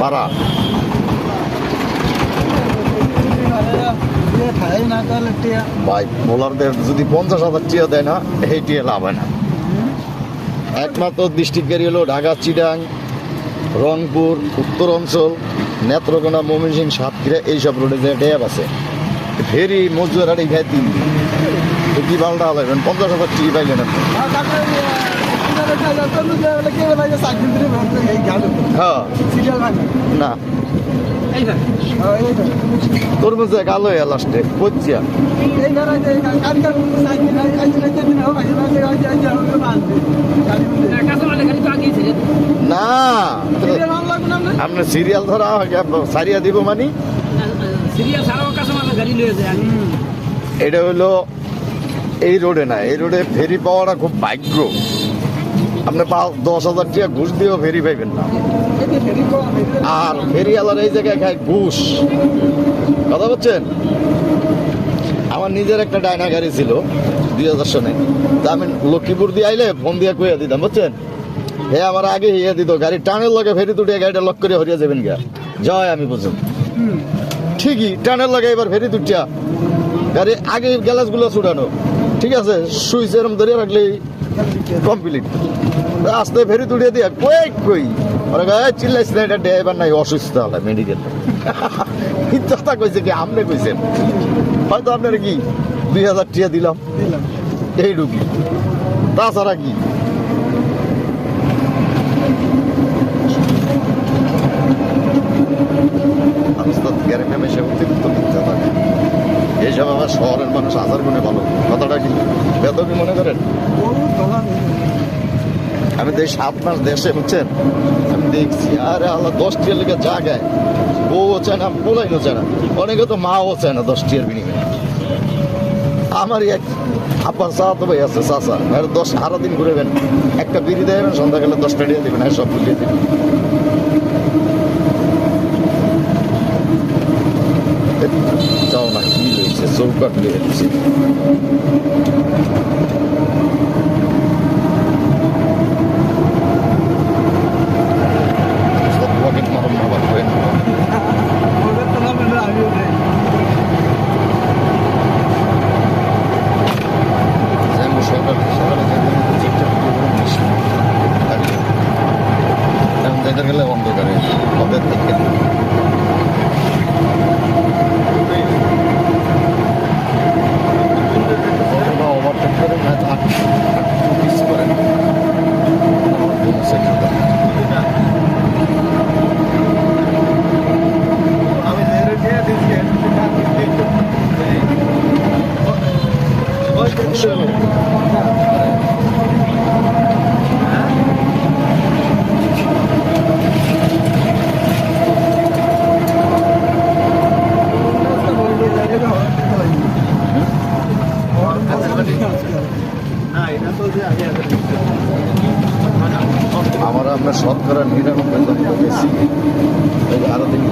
ভাড়া ভাই বোলারদের যদি 50,000 টিয়া দেয় না এই টিয়া লাভ হয় না। একমাত্র ডিস্ট্রিক্ট গাড়ি হলো ঢাকা, চিটাং, রংপুর, উত্তর অঞ্চল, নেত্রকোনা, ময়মনসিংহ, সাতক্ষীরা এইসব রোডে যে ড্যাব আছে ফেরি মজুর হাড়ি খায় 3 দিন। তো কি বালটা লাগবেন 50,000 টিকি পাইলেন আপনি? হ্যাঁ না তরমুজ কালো হয়ে লাস্টে পচিয়া না আপনার সিরিয়াল ধরা সারিয়া দিব মানে এটা হলো এই রোডে না, এই রোডে ফেরি পাওয়াটা খুব ভাগ্য। আপনি 10,000 টাকা ঘুষ দিয়েও ফেরি পাইবেন না। আর ফেরিওয়ালার এই জায়গায় খায় ঘুষ। কথা বলছেন? আমার নিজের একটা ডায়না গাড়ি ছিল 2000 সনে, তা আমি লক্ষ্মীপুর দিয়ে আইলে ফোন দিয়ে কইয়া দিতাম, বুঝছেন? হে আমার আগে ইয়ে দিত, গাড়ি টানের লগে ফেরি তুটিয়ে গাড়িটা লক করে হরিয়া যাবেন গা জয় আমি বুঝুন। ঠিকই টানের লগে এবার ফেরি তুটিয়া গাড়ি আগে গ্যালাসগুলো ছুটানো, ঠিক আছে, সুইচ এরম ধরে রাখলেই কমপ্লিট। আস্তে ফেরি তুটিয়ে দিয়া কই ওরা গায়ে চিল্লাইছে না, এটা ড্রাইভার নাই, অসুস্থ হলে মেডিকেল কথা কইছে কি আপনি কইছেন, হয়তো আপনার কি 2000 টাকা দিলাম এই ঢুকি, তাছাড়া কি এইসব আমার শহরের মানুষ 1000 গুণে ভালো। কথাটা কি বেতন মনে করেন? আমি তো এই 7 মাস দেশে, বুঝছেন, আমি দেখছি আরে আল্লাহ 10 টিয়ার লেগে জায়গায় বউও চায় না, পোলাইনও চায় না, অনেকে তো মাও চায় না 10 টিয়ার বিনিময়ে। আমারই এক আপার চা তো ভাই আছে চাচা, 10 সারাদিন ঘুরেবেন, একটা বিড়ি দেবেন, সন্ধ্যাকালে 10টা টিয়া দেবেন, সব বুঝিয়ে দেবেন। যাও না কি হয়েছে, চৌকাট লেগে দিচ্ছে। গেলে অন্ধকারে ওদের থেকে ওভারটেক করে পিস করেন। আমরা আপনার শতকরা 99 বেশি আরো দিন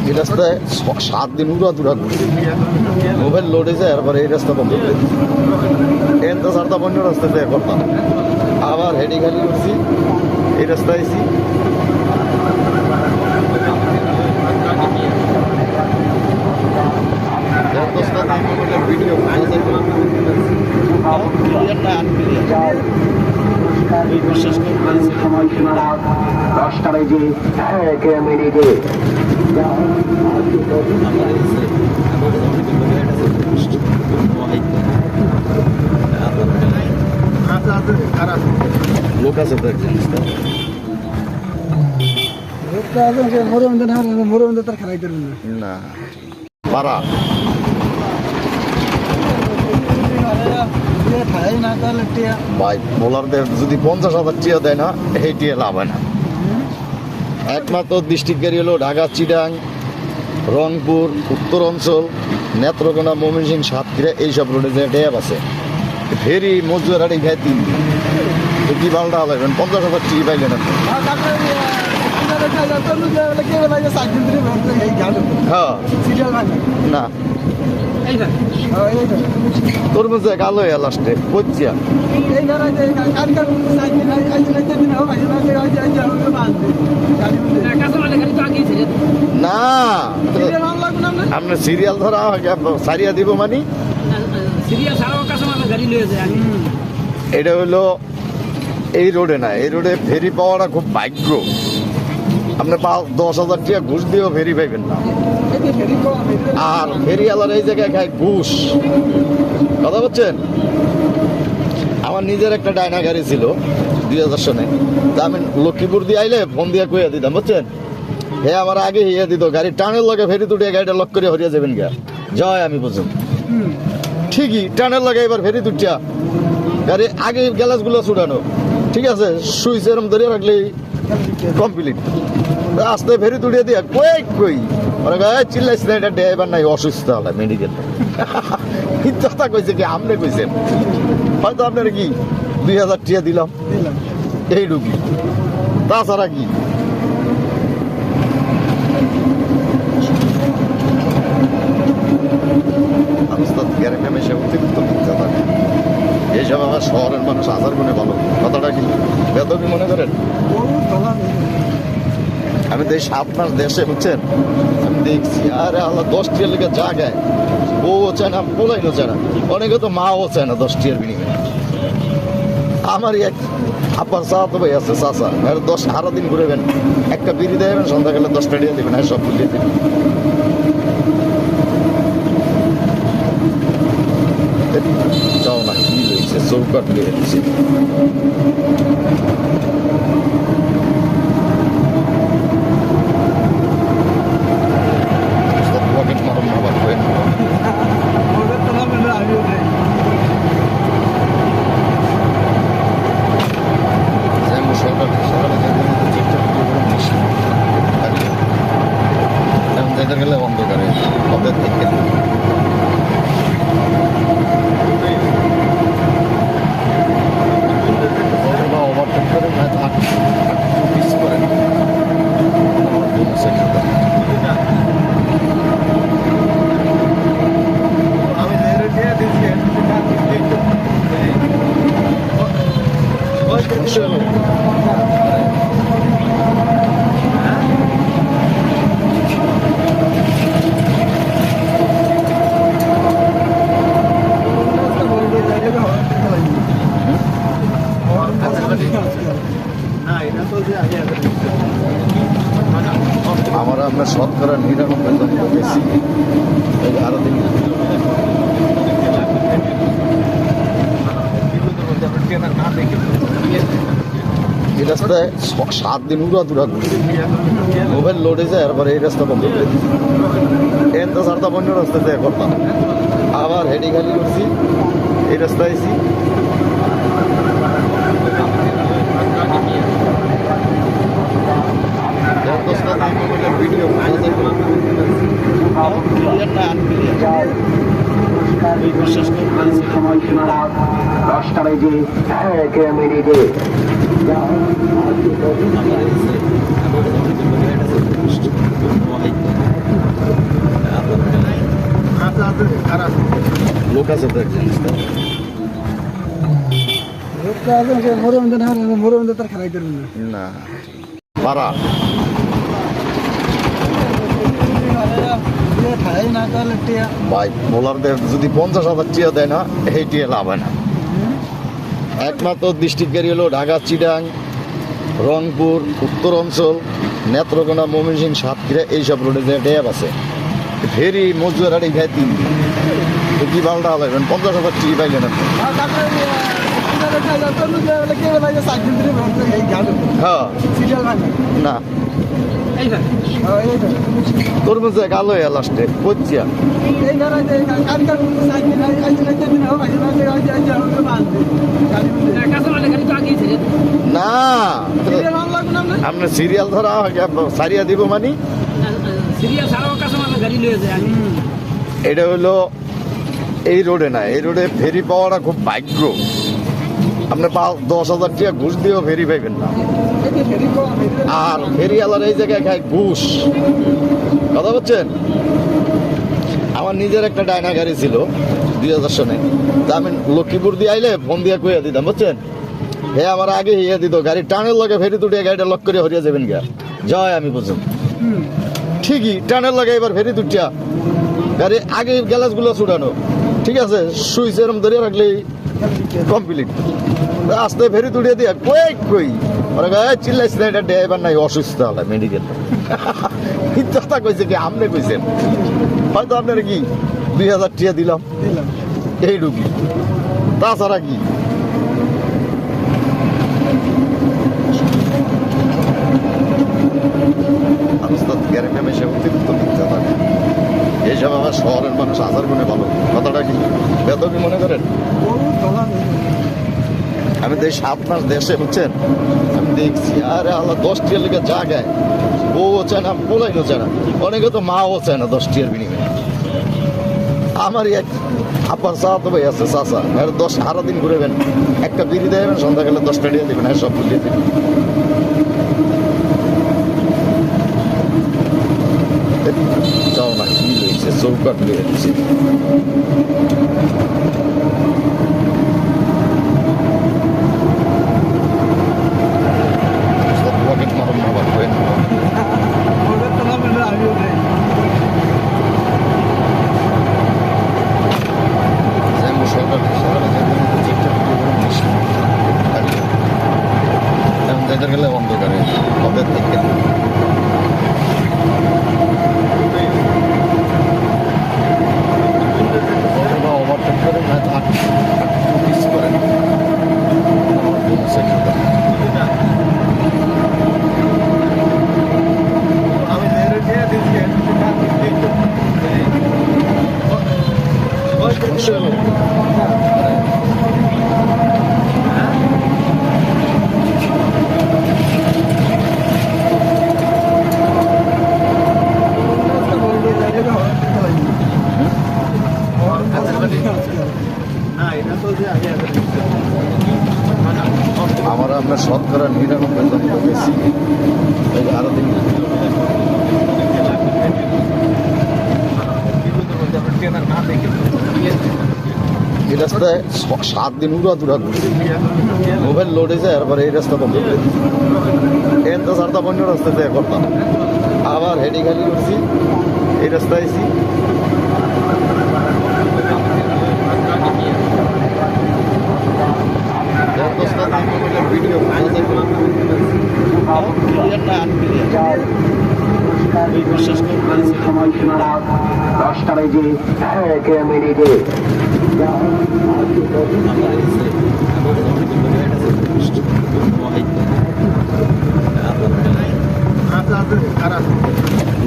এই রাস্তায় 7 দিন উড়া ঘুরছি, মোবাইল লোডে যায়, এরপরে এই রাস্তা বন্ধ করে দিচ্ছি, এনটা সারটা বন্ধ রাস্তাতে করতাম, আবার হেডি খালি করছি, এই রাস্তায় আইছি। ভিডিও সময়সীমানা 10টা বেজে 1 মিনিটে। লোক আছে না পারা ভাই বোলারদের যদি 50,000 টিয়া দেয় না এই টিয়া লাভ হয় না। একমাত্র ডিস্ট্রিক্ট গাড়ি হলো ঢাকা, চিটাং, রংপুর, উত্তর অঞ্চল, নেত্রকোনা, ময়মনসিংহ, সাতক্ষীরা এইসব রোডে যে ড্যাব আছে ফেরি মজুর হাড়ি খায় 3 দিন। তো কি বালটা লাগবেন 50,000 টিকি পাইলেন আপনি? হ্যাঁ না তরমুজে কালো হয়ে লাস্টে বুঝছিয়া না আপনি সিরিয়াল ধরা সারিয়া দিব মানে এটা হলো এই রোডে না, এই রোডে ফেরি পাওয়াটা খুব ভাগ্য। আপনি 10,000 টাকা ঘুষ দিয়েও ফেরি পাইবেন না। আর ফেরিওয়ালার এই জায়গায় খায় ঘুষ। কথা বলছেন? আমার নিজের একটা ডায়না গাড়ি ছিল 2000 সনে, তা আমি লক্ষ্মীপুর দিয়ে আইলে ফোন দিয়ে কইয়া দিতাম, বুঝছেন? হে আমার আগে ইয়ে দিত, গাড়ি টানের লগে ফেরি তুটিয়ে গাড়িটা লক করে হরিয়া যাবেন গা জয় আমি বুঝুন। ঠিকই টানের লগে এবার ফেরি তুটিয়া গাড়ি আগে গ্যালাসগুলো ছুটানো, ঠিক আছে, সুইচ এরম ধরিয়ে রাখলেই কমপ্লিট। আস্তে ফেরি তুটিয়ে দিয়া কই চিল্লাইস না, এটা ড্রাইভার নাই, অসুস্থ হলে মেডিকেল কথা কইছে কি আপনি কইছেন, হয়তো আপনার কি 2000 টাকা দিলাম এই ঢুকি, তাছাড়া কি। এইসব আমার শহরের মানুষ হাজার গুণে ভালো, কথাটা কি বেদবি মনে করেন? আমি তো এই 7 মাস দেশে, বুঝছেন, আমি দেখছি আরে আল্লাহ 10 টিয়ার লেগে জায়গায় বউও চায় না, পোলাইনও চায় না, অনেকে তো মাও চায় না 10 টিয়ার বিনিময়ে। আমারই এক আপার চা তো ভাই আছে চাচা, 10 সারাদিন ঘুরেবেন, একটা বিড়ি দেবেন, সন্ধ্যাকালে 10টা টিয়া দেবেন, আর সব বুঝিয়ে দেবেন। যাও না কি লইছে, চৌকাট লিয়ে দিচ্ছে। গেলে অন্ধকারে ওদের থেকে ওভারটেক করে পিস করেন। আমরা আপনার শতকরা 99 বেশি আরো দিন এই রাস্তায় 7 দিন উড়া ঘুরছি, মোবাইল লোডে যায়, এরপরে এই রাস্তা বন্ধ করে দিচ্ছি। এন তো 4টা রাস্তা থেকে করতাম, আবার হেডি খালি করছি, এই রাস্তায় আইছি। ভিডিও 10টা বেজে 1 মিনিটে। লোক আছে তো এক জিনিস না পারা ভাই বোলারদের যদি 50,000 টিয়া দেয় না, এই টিয়া লাভ হয় না। একমাত্র ডিস্ট্রিক্ট গাড়ি হলো ঢাকা, চিটাং, রংপুর, উত্তর অঞ্চল, নেত্রকোনা, ময়মনসিংহ, সাতক্ষীরা, এইসব রোডে যে ড্যাব আছে। ফেরি মজুর হাড়ি খায় 3 দিন, তো কি বালটা হলাইবেন? 50,000 টিয়া পাইলেন আপনি। হ্যাঁ না তরমুজে কালো হয়ে লাস্টে বুঝছিয়া না, আপনি সিরিয়াল ধরা সারিয়া দিব মানে এটা হলো এই রোডে না, এই রোডে ফেরি পাওয়াটা খুব ভাগ্য। আপনি 10,000 টাকা ঘুষ দিয়েও ফেরি পাইবেন না। আর ফেরিওয়ালার এই জায়গায় খায় ঘুষ। কথা বলছেন? আমার আমার নিজের একটা ডায়না গাড়ি ছিল 2000 সনে, তা আমি লক্ষ্মীপুর দিয়ে আইলে ফোন দিয়ে কইয়া দিতাম, বুঝছেন? হে আমার আগে ইয়ে দিত, গাড়ি টানের লগে ফেরি তুটিয়ে গাড়িটা লক করে হরিয়া যাবেন গা, জয় আমি বুঝুন। ঠিকই টানের লগে এবার ফেরি তুটিয়া গাড়ি আগে গ্যালাসগুলো ছুটানো, ঠিক আছে, সুইচ এরম ধরিয়ে রাখলেই কমপ্লিট। আস্তে ফেরি তুটিয়ে দিয়া কই ওরা চিল্লাইছে না, এটা ড্রাইভার নাই, অসুস্থ হলে মেডিকেল। কথা কইছে কি আপনি কইছেন, হয়তো আপনার কি 2000 টাকা দিলাম এই ঢুকি, তাছাড়া কি? এইসব আমার শহরের মানুষ হাজার গুণে ভালো, কথাটা কি বেদবি মনে করেন? আমি তো এই 7 মাস দেশে, বুঝছেন, আমি দেখছি আরে আল্লাহ 10 টিয়ার লিগে জায়গায় বউও চায় না, পোলাইনও চায় না, অনেকে তো মাও চায় না 10 টিয়ার বিনিময়ে। আমারই এক আপার চা তো ভাই আছে, চাচা আর 10 সারাদিন ঘুরেবেন, একটা বিড়ি দেবেন, সন্ধ্যাকালে 10টা দিয়ে দেবেন, আর সব বুঝিয়ে দেবেন। যাও না কি হয়েছে, চৌকাট লিয়ে দিচ্ছে। পকেট মারুন না বাবা, গেলে অন্ধকারে ওদের থেকে ওভারটেক করে মিস করেন। আমরা আপনার শতকরা 99 গেছি, আরো দিন এই রাস্তায় 7 দিন উড়া ঘুরছি, মোবাইল লোড হয়েছে, এরপরে এই রাস্তা বন্ধ করে দিচ্ছি, এন তো 4টা বন্য রাস্তাতে করতাম, আবার হেডি খালি করছি, এই রাস্তায় আইছি। ভিডিও সময়সীমানা 10টা বেজে 1 মিনিটে।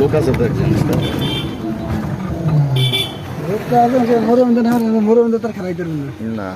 লোক আছে তো একজন মোরে মধ্যে তার খারাই করবেন না।